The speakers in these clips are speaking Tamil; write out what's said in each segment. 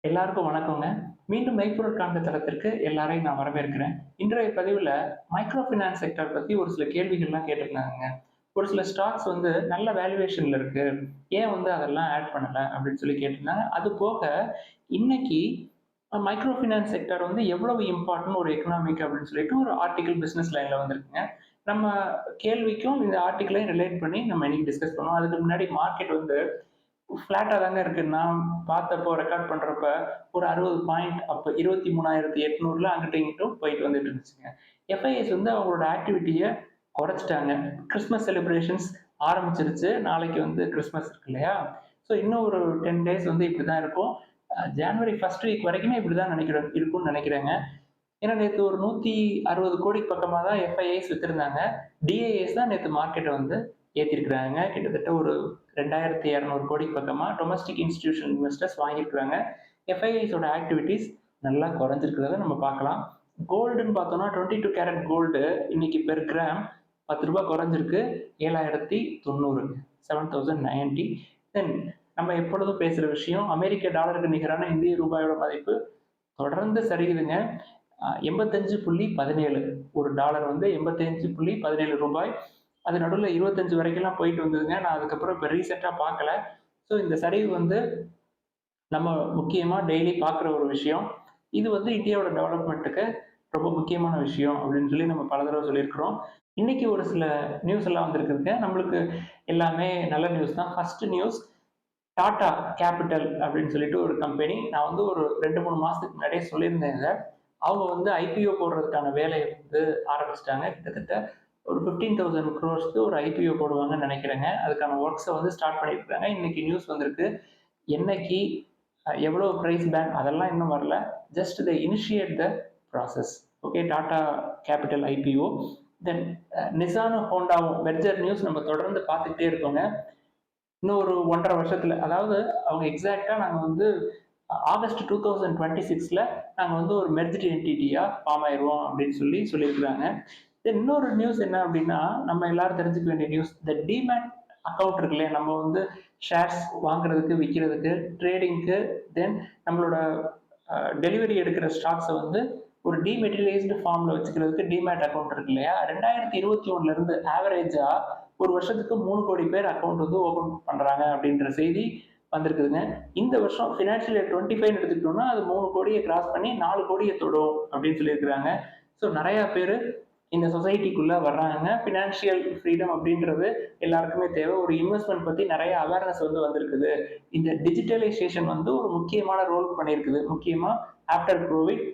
எல்லாருக்கும் வணக்கங்க. மீண்டும் மெய்ப்பொருள் காண்க தளத்திற்கு எல்லாரையும் நான் வரவேற்கிறேன். இன்றைய பதிவுல மைக்ரோ ஃபினான்ஸ் செக்டார் பத்தி ஒரு சில கேள்விகள்லாம் கேட்டிருந்தாங்கங்க. ஒரு சில ஸ்டாக்ஸ் வந்து நல்ல வேல்யூவேஷன்ல இருக்கு. ஏன் வந்து அதெல்லாம் ஆட் பண்ணல? அப்படின்னு சொல்லி கேட்டிருந்தாங்க. அது போக இன்னைக்கு மைக்ரோ ஃபினான்ஸ் செக்டார் வந்து எவ்வளவு இம்பார்ட்டன்ட் ஒரு எக்கனாமிக் அப்படின்னு சொல்லிட்டு ஒரு ஆர்டிக்கிள் பிசினஸ் லைன்ல வந்திருக்குங்க. நம்ம கேள்விக்கும் இந்த ஆர்டிக்கிளையும் ரிலேட் பண்ணி நம்ம இன்னைக்கு டிஸ்கஸ் பண்ணுவோம். அதுக்கு முன்னாடி மார்க்கெட் வந்து ஃப்ளாட்டா தாங்க இருக்கு. நான் பார்த்தப்போ ரெக்கார்ட் பண்றப்ப ஒரு 60 பாயிண்ட் அப்ப 23,800ல அங்கிட்டும் இங்கிட்டும் போயிட்டு வந்துட்டு இருந்துச்சுங்க. எஃப்ஐஎஸ் வந்து அவங்களோட ஆக்டிவிட்டிய குறைச்சுட்டாங்க. கிறிஸ்மஸ் செலிப்ரேஷன்ஸ் ஆரம்பிச்சிருச்சு. நாளைக்கு வந்து கிறிஸ்மஸ் இருக்கு இல்லையா? ஸோ இன்னும் ஒரு 10 டேஸ் வந்து இப்படிதான் இருக்கும். ஜான்வரி ஃபர்ஸ்ட் வீக் வரைக்குமே இப்படிதான் நினைக்கிறேன் இருக்கும்னு நினைக்கிறேங்க. ஏன்னா நேத்து ஒரு 160 கோடிக்கு பக்கமா தான் எஃப்ஐஐஸ் வித்திருந்தாங்க. டிஐஎஸ் தான் நேத்து மார்க்கெட்ட வந்து ஏத்திருக்கிறாங்க. கிட்டத்தட்ட ஒரு 2,200 கோடிக்கு பக்கமா டொமஸ்டிக் இன்ஸ்டிடியூஷனல் இன்வெஸ்டர்ஸ் வாங்கியிருக்கிறாங்க. எஃப்ஐஐஸோட ஆக்டிவிட்டீஸ் நல்லா குறைஞ்சிருக்கிறத நம்ம பார்க்கலாம். கோல்டுன்னு பார்த்தோம்னா 22 கேரட் கோல்டு இன்னைக்கு பெர் கிராம் ரூ. 10 குறைஞ்சிருக்கு. 7,090 7,090. தென் நம்ம எப்பொழுதும் பேசுற விஷயம் அமெரிக்க டாலருக்கு நிகரான இந்திய ரூபாயோட மதிப்பு தொடர்ந்து சரியுதுங்க. 85.17 ஒரு டாலர் வந்து 85.17 ரூபாய். அது நடுவில் 25 வரைக்கும்லாம் போயிட்டு வந்ததுங்க. நான் அதுக்கப்புறம் இப்போ ரீசெண்டாக பார்க்கல. ஸோ இந்த சரிவு வந்து நம்ம முக்கியமாக டெய்லி பார்க்குற ஒரு விஷயம். இது வந்து இந்தியாவோட டெவலப்மெண்ட்டுக்கு ரொம்ப முக்கியமான விஷயம் அப்படின்னு சொல்லி நம்ம பல தடவை சொல்லியிருக்கிறோம். இன்னைக்கு ஒரு சில நியூஸ் எல்லாம் வந்திருக்குதுங்க. நம்மளுக்கு எல்லாமே நல்ல நியூஸ் தான். ஃபர்ஸ்ட் நியூஸ் டாடா கேபிட்டல் அப்படின்னு சொல்லிட்டு ஒரு கம்பெனி. நான் வந்து ஒரு 2-3 மாசத்துக்கு முன்னாடியே சொல்லியிருந்தேன் இத. அவங்க வந்து ஐபிஓ போடுறதுக்கான வேலையை வந்து ஆரம்பிச்சுட்டாங்க. கிட்டத்தட்ட ஒரு 15,000 க்ரோர்ஸ்க்கு ஒரு ஐபிஓ போடுவாங்கன்னு நினைக்கிறேங்க. அதுக்கான ஒர்க்ஸை வந்து ஸ்டார்ட் பண்ணியிருக்காங்க. இன்னைக்கு நியூஸ் வந்திருக்கு. என்னைக்கு எவ்வளோ பிரைஸ் பேண்ட் அதெல்லாம் இன்னும் வரல. Just the initiate the process. Okay, Tata capital IPO. Then நிசானும் ஹோண்டாவும் மெர்ஜர் நியூஸ் நம்ம தொடர்ந்து பார்த்துக்கிட்டே இருக்கோங்க. இன்னும் ஒரு 1.5 வருஷத்துல, அதாவது அவங்க எக்ஸாக்டா நாங்க வந்து ஆகஸ்ட் 2026ல நாங்க வந்து ஒரு மெர்ஜ்டு என்டிட்டியா ஃபார்ம் ஆயிருவோம் அப்படின்னு சொல்லி சொல்லியிருக்கிறாங்க. தென் இன்னொரு நியூஸ் என்ன அப்படின்னா, நம்ம எல்லாரும் தெரிஞ்சுக்க வேண்டிய நியூஸ், இந்த டிமேட் அக்கௌண்ட் இருக்கு இல்லையா, நம்ம வந்து ஷேர்ஸ் வாங்குறதுக்கு விற்கிறதுக்கு ட்ரேடிங்க்கு, தென் நம்மளோட டெலிவரி எடுக்கிற ஸ்டாக்ஸை வந்து ஒரு டிமெட்டீரியலைஸ்டு ஃபார்ம்ல வச்சுக்கிறதுக்கு டிமேட் அக்கௌண்ட் இருக்கு இல்லையா. 2021ல இருந்து ஆவரேஜா ஒரு வருஷத்துக்கு 3 கோடி பேர் அக்கௌண்ட் வந்து ஓபன் பண்றாங்க அப்படின்ற செய்தி வந்திருக்குதுங்க. இந்த வருஷம் ஃபினான்ஷியல் இயர் 25 எடுத்துக்கிட்டோம்னா அது 3 கோடியை கிராஸ் பண்ணி 4 கோடியை தொடும் அப்படின்னு சொல்லியிருக்கிறாங்க. ஸோ நிறைய பேர் இந்த சொசைட்டிக்குள்ள வர்றாங்க. ஃபினான்ஷியல் ஃப்ரீடம் அப்படின்றது எல்லாருக்குமே தேவை. ஒரு இன்வெஸ்ட்மெண்ட் பத்தி நிறைய அவேர்னஸ் வந்து வந்திருக்குது. இந்த டிஜிட்டலைசேஷன் வந்து ஒரு முக்கியமான ரோல் பண்ணியிருக்குது. முக்கியமா ஆஃப்டர் கோவிட்.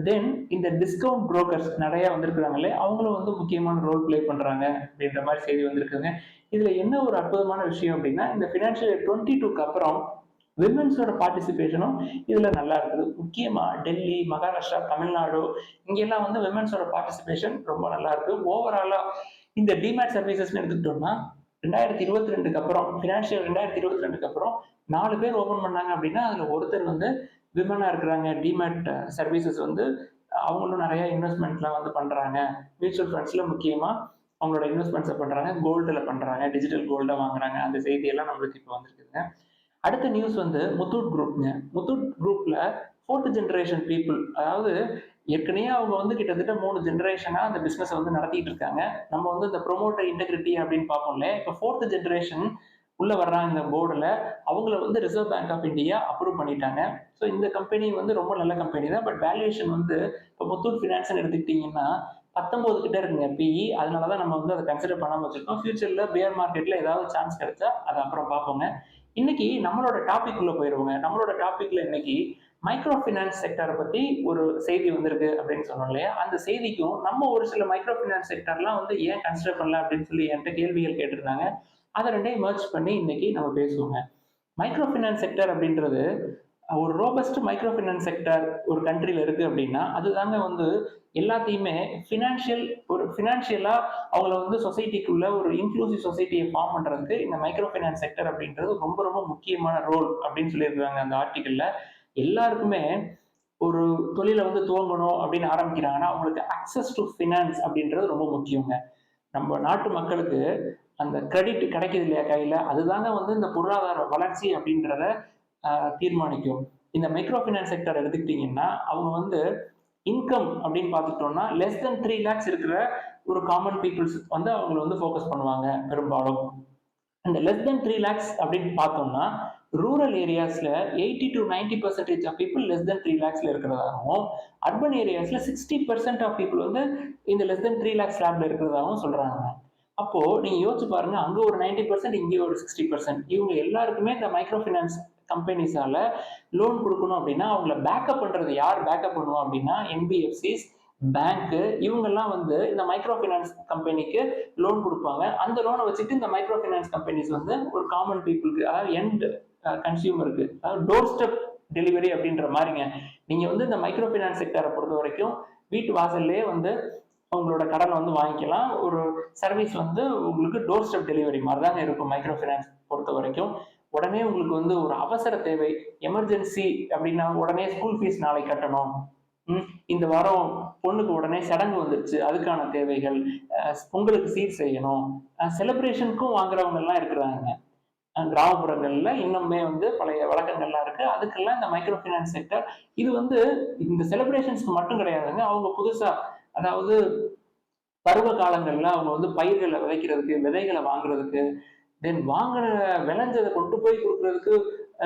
தென் இந்த டிஸ்கவுண்ட் புரோக்கர்ஸ் நிறைய வந்திருக்கிறாங்களே, அவங்களும் வந்து முக்கியமான ரோல் பிளே பண்றாங்க அப்படின்ற மாதிரி செய்தி வந்திருக்குங்க. இதுல என்ன ஒரு அற்புதமான விஷயம் அப்படின்னா, இந்த ஃபினான்ஷியல் 22க்கு அப்புறம் விமென்ஸோட பார்ட்டிசிபேஷனும் இதுல நல்லா இருக்குது. முக்கியமா டெல்லி, மகாராஷ்டிரா, தமிழ்நாடு இங்கெல்லாம் வந்து விமென்ஸோட பார்ட்டிசிபேஷன் ரொம்ப நல்லா இருக்கு. ஓவராலா இந்த டிமேட் சர்வீசஸ்ன்னு எடுத்துக்கிட்டோம்னா 2022க்கு அப்புறம் ஃபினான்ஷியல் 2022க்கு அப்புறம் 4 பேர் ஓபன் பண்ணாங்க அப்படின்னா அதுல ஒருத்தர் வந்து விமனா இருக்கிறாங்க. டிமேட் சர்வீசஸ் வந்து அவங்களும் நிறைய இன்வெஸ்ட்மெண்ட்லாம் வந்து பண்றாங்க. மியூச்சுவல் ஃபண்ட்ஸ்ல முக்கியமா அவங்களோட இன்வெஸ்ட்மெண்ட்ஸை பண்றாங்க, கோல்டுல பண்றாங்க, டிஜிட்டல் கோல்டை வாங்குறாங்க. அந்த செய்தியெல்லாம் நம்மளுக்கு இப்போ வந்திருக்குதுங்க. அடுத்த நியூஸ் வந்து முத்தூட் குரூப்ங்க. முத்தூட் குரூப்ல 4th ஜெனரேஷன் பீப்புள், அதாவது ஏற்கனவே அவங்க வந்து கிட்டத்தட்ட 3 ஜெனரேஷனா அந்த பிசினஸ் வந்து நடத்திட்டு இருக்காங்க. நம்ம வந்து இந்த ப்ரொமோட்டர் இன்டெகிரிட்டி அப்படின்னு பார்ப்போம்ல, இப்போ 4th ஜெனரேஷன் உள்ள வர்றாங்க இந்த போர்டுல. அவங்கள வந்து Reserve Bank of India approve பண்ணிட்டாங்க. ஸோ இந்த கம்பெனி வந்து ரொம்ப நல்ல கம்பெனி தான். பட் வேல்யூவேஷன் வந்து இப்போ முத்தூட் ஃபினான்ஸ் எடுத்துக்கிட்டீங்கன்னா 19 கிட்ட இருக்குங்க பிஇ. அதனாலதான் நம்ம வந்து அதை கன்சிடர் பண்ணாம வச்சிருக்கோம். ஃபியூச்சர்ல பியர் மார்க்கெட்ல ஏதாவது சான்ஸ் கிடைச்சா அதை அப்புறம் பார்ப்போங்க. இன்னைக்கு நம்மளோட டாபிக் உள்ள போயிருவோங்க. நம்மளோட டாபிக்ல இன்னைக்கு மைக்ரோ ஃபினான்ஸ் செக்டரை பத்தி ஒரு செய்தி வந்திருக்கு அப்படின்னு சொன்னோம் இல்லையா. அந்த செய்திக்கும் நம்ம ஒரு சில மைக்ரோ ஃபினான்ஸ் செக்டர்லாம் வந்து ஏன் கன்சிடர் பண்ணல அப்படின்னு சொல்லி என்கிட்ட கேள்விகள் கேட்டிருந்தாங்க. அதை ரெண்டையும் மர்ஜ் பண்ணி இன்னைக்கு நம்ம பேசுவோங்க. மைக்ரோ ஃபினான்ஸ் செக்டர் அப்படின்றது ஒரு ரோபஸ்ட் மைக்ரோ ஃபினான்ஸ் செக்டர் ஒரு கண்ட்ரில இருக்கு அப்படின்னா அதுதாங்க வந்து எல்லாத்தையுமே ஃபினான்ஷியலா அவங்கள வந்து சொசைட்டிக்குள்ள ஒரு இன்க்ளூசிவ் சொசைட்டியை ஃபார்ம் பண்றதுக்கு இந்த மைக்ரோ ஃபினான்ஸ் செக்டர் அப்படின்றது ரொம்ப ரொம்ப முக்கியமான ரோல் அப்படின்னு சொல்லியிருக்காங்க அந்த ஆர்டிக்கல்ல. எல்லாருக்குமே ஒரு தொழிலை வந்து துவங்கணும் அப்படின்னு ஆரம்பிக்கிறாங்கன்னா அவங்களுக்கு அக்சஸ் டு ஃபினான்ஸ் அப்படின்றது ரொம்ப முக்கியங்க. நம்ம நாட்டு மக்களுக்கு அந்த கிரெடிட் கிடைக்குது இல்லையா கையில, அதுதாங்க வந்து இந்த பொருளாதார வளர்ச்சி அப்படின்றத தீர்மானிக்கும். இந்த மைக்ரோ ஃபினான்ஸ் செக்டர் எடுத்துக்கிட்டீங்கன்னா அவங்க வந்து இன்கம் அப்படின்னு பார்த்துட்டோம்னா லெஸ் தென் 3 lakhs இருக்கிற ஒரு காமன் பீப்புள்ஸ் வந்து அவங்களை வந்து ஃபோக்கஸ் பண்ணுவாங்க பெரும்பாலும். அந்த லெஸ் தென் 3 lakhs அப்படின்னு பார்த்தோம்னா ரூரல் ஏரியாஸ்ல 80 to 90% of people less then 3 lakhsல இருக்கிறதாகவும், அர்பன் ஏரியாஸ்ல 60% ஆஃப் பீப்புள் வந்து இந்த லெஸ் தென் 3 lakhs ஸ்லாப்ல இருக்கிறதாகவும் சொல்றாங்க. அப்போ நீங்க யோசிச்சு பாருங்க, அங்க ஒரு 90%, இங்கே ஒரு 60%. இவங்க எல்லாருக்குமே இந்த மைக்ரோ ஃபினான்ஸ் கம்பெனிஸால லோன் கொடுக்கணும் அப்படின்னா அவங்கள பேக்கப் பண்றது யார் பேக்கப் பண்ணுவா அப்படின்னா என்பிஎஃப்சிஸ், பேங்க்கு, இவங்கெல்லாம் வந்து இந்த மைக்ரோ ஃபினான்ஸ் கம்பெனிக்கு லோன் கொடுப்பாங்க. அந்த லோனை வச்சுட்டு இந்த மைக்ரோ ஃபினான்ஸ் கம்பெனிஸ் வந்து ஒரு காமன் பீப்புளுக்கு, அதாவது எண்ட் கன்சியூமருக்கு, அதாவது டோர் ஸ்டெப் டெலிவரி அப்படின்ற மாதிரிங்க. நீங்க வந்து இந்த மைக்ரோ ஃபினான்ஸ் செக்டரை பொறுத்த வரைக்கும் வீட்டு வாசல்லே வந்து உங்களோட கடனை வந்து வாங்கிக்கலாம். ஒரு சர்வீஸ் வந்து உங்களுக்கு டோர் ஸ்டெப் டெலிவரி மாதிரி தாங்க இருக்கும் மைக்ரோ ஃபினான்ஸ் பொறுத்த வரைக்கும். உடனே உங்களுக்கு வந்து ஒரு அவசர தேவை, எமர்ஜென்சி அப்படின்னா உடனே ஸ்கூல் ஃபீஸ் நாளைக்கு கட்டணும், இந்த வாரம் பொண்ணுக்கு உடனே சடங்கு வந்துருச்சு, அதுக்கான தேவைகள், பொங்கலுக்கு சீர் செய்யணும், செலிப்ரேஷனுக்கும் வாங்குறவங்க எல்லாம் இருக்கிறாங்க. கிராமப்புறங்கள்ல இன்னுமே வந்து பழைய வழக்கங்கள்லாம் இருக்கு. அதுக்கெல்லாம் இந்த மைக்ரோ ஃபினான்ஸ் செக்டர் இது வந்து இந்த செலிப்ரேஷன்ஸ்க்கு மட்டும் கிடையாதுங்க. அவங்க புதுசா, அதாவது பருவ காலங்கள்ல அவங்க வந்து பயிர்களை விதைக்கிறதுக்கு, விதைகளை வாங்குறதுக்கு, தென் வாங்குற விளைஞ்சதை கொண்டு போய் கொடுக்கறதுக்கு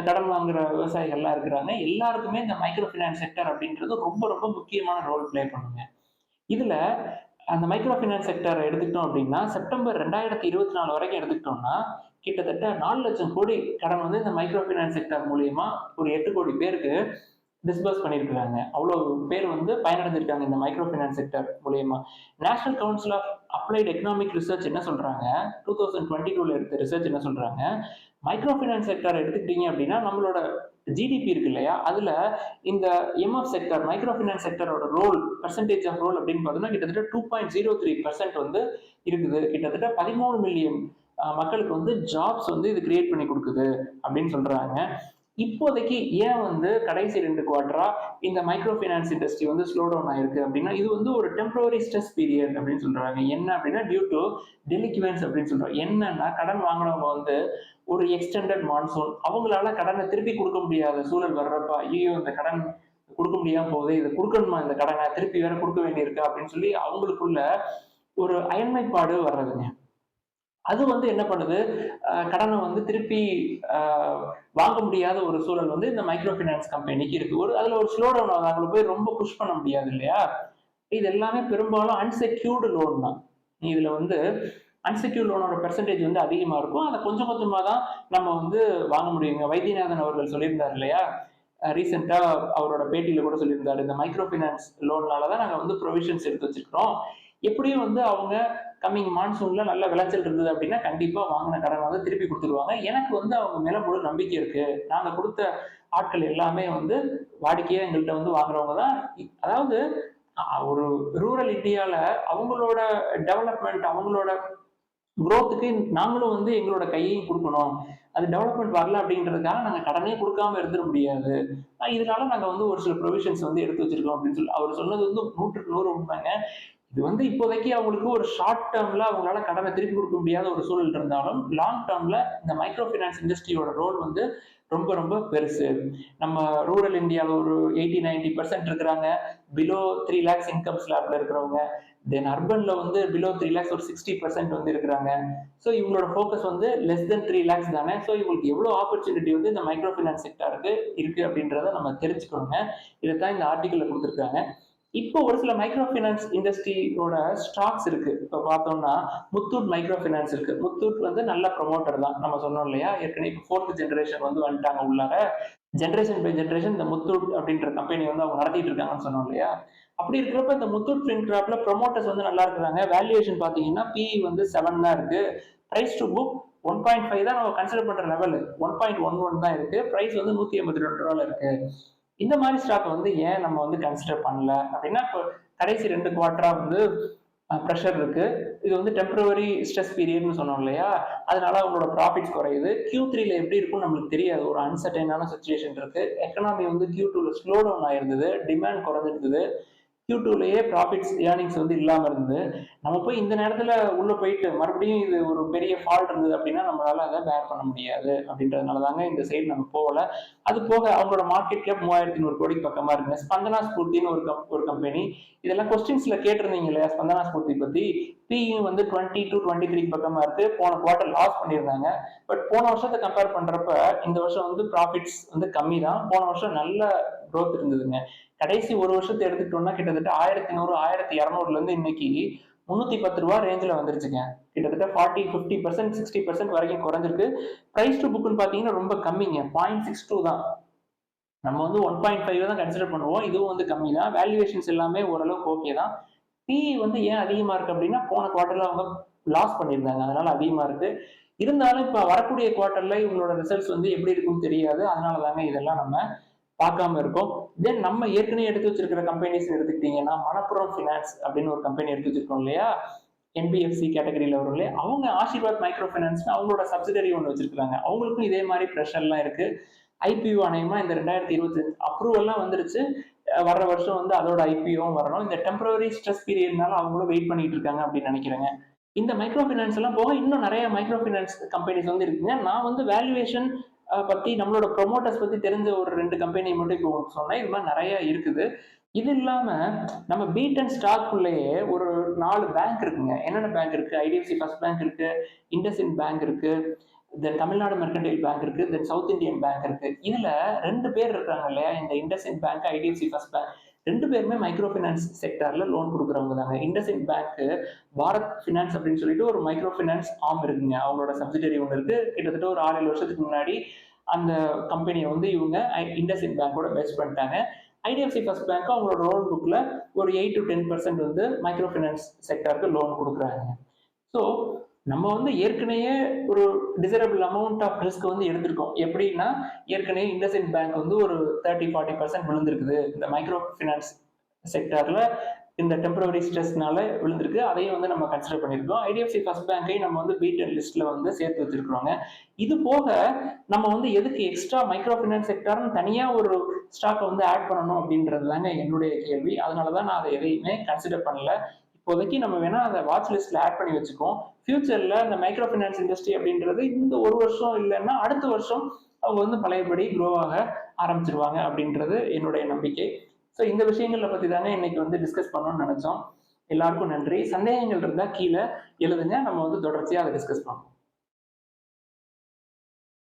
கடன் வாங்குற விவசாயிகள்லாம் இருக்கிறாங்க. எல்லாருக்குமே இந்த மைக்ரோ ஃபினான்ஸ் செக்டர் அப்படின்றது ரொம்ப ரொம்ப முக்கியமான ரோல் பிளே பண்ணுங்க. இதுல அந்த மைக்ரோ ஃபினான்ஸ் செக்டர் எடுத்துக்கிட்டோம் அப்படின்னா செப்டம்பர் 2024 வரைக்கும் எடுத்துக்கிட்டோம்னா கிட்டத்தட்ட 4 லட்சம் கோடி கடன் வந்து இந்த மைக்ரோ ஃபினான்ஸ் செக்டர் மூலியமா ஒரு 8 கோடி பேருக்கு டிஸ்பர்ஸ் பண்ணியிருக்கிறாங்க. அவ்வளோ பேர் வந்து பயனடைஞ்சிருக்காங்க இந்த மைக்ரோ ஃபினான்ஸ் செக்டர் மூலியமா. National Council of Applied Economic Research என்ன சொல்றாங்க, 2022 எடுத்த ரிசர்ச் என்ன சொல்றாங்க, மைக்ரோ ஃபினான்ஸ் செக்டர் எடுத்துக்கிட்டீங்க அப்படின்னா நம்மளோட ஜிடிபி இருக்கு இல்லையா, அதுல இந்த எம்எஃப் செக்டர், மைக்ரோ ஃபினான்ஸ் செக்டரோட ரோல், பெர்சன்டேஜ் ஆஃப் ரோல் அப்படின்னு பார்த்தோம்னா கிட்டத்தட்ட 2.03% வந்து இருக்குது. கிட்டத்தட்ட 13 மில்லியன் மக்களுக்கு வந்து ஜாப்ஸ் வந்து இது கிரியேட் பண்ணி கொடுக்குது அப்படின்னு சொல்றாங்க. இப்போதைக்கு ஏன் வந்து கடைசி 2 குவார்டரா இந்த மைக்ரோ ஃபினான்ஸ் இண்டஸ்ட்ரி வந்து ஸ்லோ டவுன் ஆயிருக்கு அப்படின்னா இது வந்து ஒரு டெம்பரரி ஸ்ட்ரெஸ் பீரியட் அப்படின்னு சொல்றாங்க. என்ன அப்படின்னா டியூ டு டெலிக்வன்ஸ் அப்படின்னு சொல்றாங்க. என்னன்னா கடன் வாங்கினவங்க வந்து ஒரு எக்ஸ்டெண்டட் மான்சூன், அவங்களால கடனை திருப்பி கொடுக்க முடியாத சூழல் வர்றப்ப, ஐயோ இந்த கடன் கொடுக்க முடியாம போகுது, இதை கொடுக்கணுமா, இந்த கடனை திருப்பி வேற கொடுக்க வேண்டியிருக்கு அப்படின்னு சொல்லி அவங்களுக்குள்ள ஒரு அயன்மைப்பாடு வர்றதுங்க. அது வந்து என்ன பண்ணுது, கடனை வந்து திருப்பி வாங்க முடியாத ஒரு சூழல் வந்து இந்த மைக்ரோ ஃபினான்ஸ் கம்பெனிக்கு இருக்கு. அதுல ஒரு ஸ்லோ டவுன் ஆகுது, அவங்களை போய் ரொம்ப புஷ் பண்ண முடியாது இல்லையா. இது எல்லாமே பெரும்பாலும் அன்செக்யூர்டு லோன் தான். இதுல வந்து அன்செக்யூர்ட் லோனோட பெர்சன்டேஜ் வந்து அதிகமா இருக்கும். அதை கொஞ்சம் கொஞ்சமா தான் நம்ம வந்து வாங்க முடியுங்க. வைத்தியநாதன் அவர்கள் சொல்லியிருந்தார் இல்லையா, ரீசெண்டா அவரோட பேட்டியில கூட சொல்லியிருந்தாரு, இந்த மைக்ரோ ஃபினான்ஸ் லோன்னாலதான் நாங்க வந்து ப்ரொவிஷன்ஸ் எடுத்து வச்சிருக்கிறோம். எப்படியும் வந்து அவங்க கம்மிங் மான்சூன்ல நல்ல விளைச்சல் இருந்தது அப்படின்னா கண்டிப்பா வாங்கின கடன் வந்து திருப்பி கொடுத்துருவாங்க. எனக்கு வந்து அவங்க மேல முழு நம்பிக்கை இருக்கு. நாங்க கொடுத்த ஆட்கள் எல்லாமே வந்து வாடிக்கையா எங்கள்கிட்ட வந்து வாங்குறவங்க தான். அதாவது ஒரு ரூரல் இந்தியால அவங்களோட டெவலப்மெண்ட், அவங்களோட குரோத்துக்கு நாங்களும் வந்து எங்களோட கையையும் கொடுக்கணும். அது டெவலப்மெண்ட் வரல அப்படின்றதுக்காக நாங்க கடனே கொடுக்காம இருந்துட முடியாது. இதனால நாங்க வந்து ஒரு சில ப்ரொவிஷன்ஸ் வந்து எடுத்து வச்சிருக்கோம் அப்படின்னு சொல்லி அவர் சொன்னது வந்து 100க்கு 100 உண்மைங்க. இது வந்து இப்போதைக்கு அவங்களுக்கு ஒரு ஷார்ட் டேர்ம்ல அவங்களால கடனை திருப்பி கொடுக்க முடியாத ஒரு சூழல் இருந்தாலும் லாங் டேர்ம்ல இந்த மைக்ரோ ஃபினான்ஸ் இண்டஸ்ட்ரியோட ரோல் வந்து ரொம்ப ரொம்ப பெருசு. நம்ம ரூரல் இந்தியாவில் ஒரு 80-90% இருக்கிறாங்க பிலோ 3 lakhs இன்கம் ஸ்லாப்ல இருக்கிறவங்க. தென் அர்பன்ல வந்து பிலோ 3 lakhs ஒரு 60% வந்து இருக்கிறாங்க. ஸோ இவங்களோட ஃபோக்கஸ் வந்து லெஸ் தென் 3 lakhs தானே. ஸோ இவங்களுக்கு எவ்வளோ ஆப்பர்ச்சுனிட்டி வந்து இந்த மைக்ரோ ஃபினான்ஸ் செக்டருக்கு இருக்கு அப்படின்றத நம்ம தெரிஞ்சுக்கணுங்க. இதைத்தான் இந்த ஆர்டிக்கல்ல கொடுத்துருக்காங்க. இப்போ ஒரு சில மைக்ரோ ஃபினான்ஸ் இண்டஸ்ட்ரியோட ஸ்டாக்ஸ் இருக்கு. இப்போ பார்த்தோம்னா முத்தூட் மைக்ரோ ஃபினான்ஸ் இருக்கு. முத்தூட் வந்து நல்ல ப்ரொமோட்டர் தான், நம்ம சொன்னோம் இல்லையா ஏற்கனவே. இப்போ 4th ஜெனரேஷன் வந்து வந்துட்டாங்க உள்ளார. ஜென்ரேஷன் பை ஜென்ரேஷன் இந்த முத்தூட் அப்படின்ற கம்பெனி வந்து அவங்க நடத்திட்டு இருக்காங்கன்னு சொன்னோம் இல்லையா. அப்படி இருக்கிறப்ப இந்த முத்தூட் ஃபின்கார்ப்ல ப்ரொமோட்டர்ஸ் வந்து நல்லா இருக்கிறாங்க. வேல்யூவேஷன் பார்த்தீங்கன்னா பிஇ வந்து 7 தான் இருக்கு. பிரைஸ் டு புக் 1.5 தான் நம்ம கன்சிடர் பண்ற லெவல். 1.11 தான் இருக்கு. பிரைஸ் வந்து 182 இருக்கு. இந்த மாதிரி ஸ்டாக் வந்து ஏன் நம்ம வந்து கன்சிடர் பண்ணல அப்படின்னா, இப்போ கடைசி 2 குவார்டரா வந்து ப்ரெஷர் இருக்கு. இது வந்து டெம்பரவரி ஸ்ட்ரெஸ் பீரியட்னு சொன்னோம் இல்லையா, அதனால அவங்களோட ப்ராஃபிட்ஸ் குறையுது. Q3ல எப்படி இருக்கும்னு நம்மளுக்கு தெரியாது. ஒரு அன்சர்டைனான சுச்சுவேஷன் இருக்கு. எக்கனாமி வந்து Q2ல ஸ்லோ டவுன் ஆயிருந்தது, டிமாண்ட் குறைஞ்சிருந்தது. Q2லயே ப்ராஃபிட்ஸ் ஏர்னிங்ஸ் வந்து இல்லாம இருந்தது. நம்ம போய் இந்த நேரத்துல உள்ள போயிட்டு மறுபடியும் இது ஒரு பெரிய ஃபால்ட் இருந்தது அப்படின்னா நம்மளால அதை பேர் பண்ண முடியாது அப்படின்றதுனால தாங்க இந்த சைடு நம்ம போகல. அது போக அவங்களோட மார்க்கெட் கேப் 3100 கோடிக்கு பக்கமா இருக்குங்க. ஸ்பந்தனா ஸ்பூர்த்தின்னு ஒரு கம்பெனி. இதெல்லாம் கொஸ்டின்ஸ்ல கேட்டிருந்தீங்க இல்லையா ஸ்பந்தனா ஸ்பூர்த்தி பத்தி. பிஇ வந்து 20 to 23 பக்கமா இருக்கு. போன குவார்டர் லாஸ் பண்ணியிருந்தாங்க. பட் போன வருஷத்தை கம்பேர் பண்றப்ப இந்த வருஷம் வந்து ப்ராஃபிட்ஸ் வந்து கம்மி தான். போன வருஷம் நல்ல growth இருந்ததுங்க. கடைசி ஒரு வருஷத்தை எடுத்துக்கிட்டோம்னா கிட்டத்தட்ட 1100 1200ல இருந்து இன்னைக்கு 310 ரூபா ரேஞ்சில் வந்துருச்சுங்க. கிட்டத்தட்ட 40 50% 60% வரைக்கும் குறைஞ்சிருக்கு. பிரைஸ் டு புக்னு பாத்தீங்கன்னா ரொம்ப கம்மிங்க. 0.62 தான். நம்ம வந்து 1.5 தான் கன்சிடர் பண்ணுவோம். இதுவும் வந்து கம்மி தான். வேல்யூவேஷன்ஸ் எல்லாமே ஓரளவுக்கு ஓகே தான். பிஇ வந்து ஏன் அதிகமா இருக்கு அப்படின்னா போன குவார்டர்ல அவங்க லாஸ் பண்ணியிருந்தாங்க, அதனால அதிகமா இருக்கு. இருந்தாலும் இப்ப வரக்கூடிய குவார்டர்ல இவங்களோட ரிசல்ட்ஸ் வந்து எப்படி இருக்குன்னு தெரியாது. அதனால தாங்க இதெல்லாம் நம்ம பார்க்காம இருக்கோம். தென் நம்ம ஏற்கனவே எடுத்து வச்சிருக்கிற கம்பெனிஸ் எடுத்துக்கிட்டீங்கன்னா மணப்புரம் ஃபினான்ஸ் அப்படின்னு ஒரு கம்பெனி எடுத்து வச்சிருக்கோம் இல்லையா, என்பிஎஃப்சி கேட்டகரியில வரும் இல்லையா, அவங்க ஆசீர்வாத் மைக்ரோ ஃபினான்ஸ் அவங்களோட சப்சிடரி ஒன்று வச்சிருக்காங்க. அவங்களுக்கும் இதே மாதிரி ப்ரெஷர்லாம் இருக்கு. ஐபிஓ அநேகமா இந்த 2025 அப்ரூவல்லாம் வந்துருச்சு. வர்ற வருஷம் வந்து அதோட ஐபிஓவும் வரணும். இந்த டெம்பரரி ஸ்ட்ரெஸ் பீரியட்னால அவங்களும் வெயிட் பண்ணிட்டு இருக்காங்க அப்படின்னு நினைக்கிறேங்க. இந்த மைக்ரோ ஃபினான்ஸ் எல்லாம் போக இன்னும் நிறைய மைக்ரோ ஃபினான்ஸ் கம்பெனிஸ் வந்து இருக்குங்க. நான் வந்து வேல்யூவேஷன் பத்தி நம்மளோட ப்ரொமோட்டர்ஸ் பத்தி தெரிஞ்ச ஒரு 2 கம்பெனி மட்டும் இப்போ உங்களுக்கு சொன்னேன். இது மாதிரி நிறைய இருக்குது. இது இல்லாம நம்ம பீட் அண்ட் ஸ்டாக்குள்ளேயே ஒரு 4 பேங்க் இருக்குங்க. என்னென்ன பேங்க் இருக்கு? ஐடிஎஃப்சி ஃபர்ஸ்ட் பேங்க் இருக்கு, இண்டஸ்இண்ட் பேங்க் இருக்கு, தென் தமிழ்நாடு மெர்கன்டைல் பேங்க் இருக்கு, தென் சவுத் இந்தியன் பேங்க் இருக்கு. இதுல 2 பேர் இருக்காங்க இல்லையா, இந்த IndusInd bank, IDFC first bank 2 பேருமே மைக்ரோ ஃபினான்ஸ் செக்டர்ல லோன் கொடுக்குறவங்க தாங்க. இண்டஸ்இண்ட் பேங்க் பாரத் ஃபினான்ஸ் அப்படின்னு சொல்லிட்டு ஒரு மைக்ரோ ஃபினான்ஸ் ஆர்ம் இருக்குங்க. அவங்களோட சப்சிடரி ஒன்று இருக்கு. கிட்டத்தட்ட ஒரு 6 7 வருஷத்துக்கு முன்னாடி அந்த கம்பெனியை வந்து இவங்க இண்டஸ்இண்ட் பேங்கோட பெஸ்ட் பண்ணிட்டாங்க. ஐடிஎஃப்சி ஃபர்ஸ்ட் பேங்க் அவங்களோட லோன் புக்ல ஒரு 8 to 10% வந்து மைக்ரோ ஃபினான்ஸ் செக்டருக்கு லோன் கொடுக்குறாங்க. ஸோ நம்ம வந்து ஏற்கனவே ஒரு டிசரபிள் அமௌண்ட் ஆஃப் ரிஸ்க் வந்து எடுத்திருக்கோம். எப்படின்னா ஏற்கனவே இண்டஸ்இண்ட் பேங்க் வந்து ஒரு 30-40% விழுந்திருக்குது இந்த மைக்ரோ ஃபினான்ஸ் செக்டர்ல. இந்த டெம்பரரி ஸ்ட்ரெஸ்னால விழுந்திருக்கு. அதையும் வந்து நம்ம கன்சிடர் பண்ணியிருக்கோம். ஐடிஎஃப்சி ஃபர்ஸ்ட் பேங்கையும் நம்ம வந்து பீட் லிஸ்ட்ல வந்து சேர்த்து வச்சிருக்கிறோங்க. இது போக நம்ம வந்து எதுக்கு எக்ஸ்ட்ரா மைக்ரோ ஃபினான்ஸ் செக்டர்னு தனியா ஒரு ஸ்டாக்கை வந்து ஆட் பண்ணணும் அப்படின்றது தாங்க என்னுடைய கேள்வி. அதனாலதான் நான் அதை எதையுமே கன்சிடர் பண்ணல. இப்போதைக்கு நம்ம வேணா அதை வாட்ச் லிஸ்ட்ல ஆட் பண்ணி வச்சுக்கோம். ஃபியூச்சர்ல இந்த மைக்ரோ ஃபினான்ஸ் இண்டஸ்ட்ரி அப்படின்றது இந்த ஒரு வருஷம் இல்லைன்னா அடுத்த வருஷம் அவங்க வந்து பழையபடி க்ரோ ஆக ஆரம்பிச்சிருவாங்க அப்படின்றது என்னுடைய நம்பிக்கை. ஸோ இந்த விஷயங்களை பத்தி தாங்க இன்னைக்கு வந்து டிஸ்கஸ் பண்ணணும்னு நினைச்சோம். எல்லாருக்கும் நன்றி. சந்தேகங்கள் இருந்தா கீழே எழுதுங்க, நம்ம வந்து தொடர்ச்சியா அதை டிஸ்கஸ் பண்ணுவோம்.